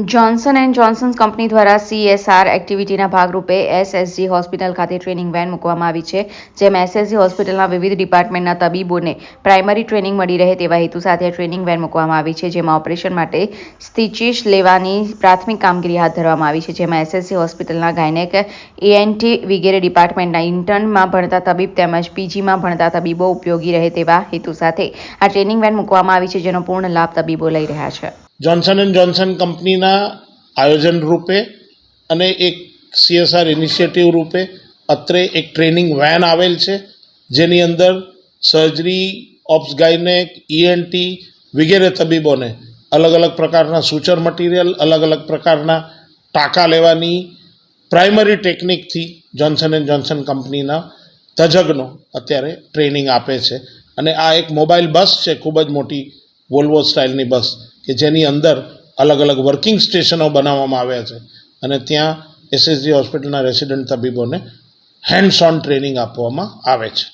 Johnson and Johnson company દ્વારા CSR એક્ટિવિટીના ભાગરૂપે SSG hospital ખાતે ટ્રેનિંગ વેન મૂકવામાં આવી છે, જેમાં SSG હોસ્પિટલના વિવિધ ડિપાર્ટમેન્ટના તબીબોને પ્રાઇમરી ટ્રેનિંગ મળી રહે તેવા હેતુ સાથે ટ્રેનિંગ વેન મૂકવામાં આવી છે, જેમાં ઓપરેશન માટે સ્ટિચિસ લેવાની પ્રાથમિક કામગીરી હાથ ધરવામાં આવી છે, જેમાં SSG હોસ્પિટલના ગાયનેક, ENT વગેરે ડિપાર્ટમેન્ટના ઇન્ટર્નમાં ભણતા તબીબ તેમજ PGમાં ભણતા તબીબો ઉપયોગી રહે તેવા હેતુ સાથે આ ટ્રેનિંગ વેન મૂકવામાં આવી છે, જેનો પૂર્ણ લાભ તબીબો લઈ રહ્યા છે. જોન્સન એન્ડ જોન્સન કંપનીના આયોજન રૂપે અને એક CSR ઇનિશિયેટિવ રૂપે અત્રે એક ટ્રેનિંગ વેન આવેલ છે, જેની અંદર સર્જરી, ઓપ્સ ગાયનેક, ENT વગેરે તબીબોને અલગ અલગ પ્રકારના સૂચર મટીરિયલ, અલગ અલગ પ્રકારના ટાંકા લેવાની પ્રાઇમરી ટેકનિકથી જોન્સન એન્ડ જોન્સન કંપનીના તજજ્ઞો અત્યારે ટ્રેનિંગ આપે છે. અને આ એક મોબાઈલ બસ છે, ખૂબ જ મોટી વોલ્વો સ્ટાઇલની બસ, કે જેની અંદર અલગ અલગ વર્કિંગ સ્ટેશનો બનાવવામાં આવ્યા છે અને ત્યાં SSG હોસ્પિટલના રેસિડન્ટ તબીબોને હેન્ડ્સ ઓન ટ્રેનિંગ આપવામાં આવે છે.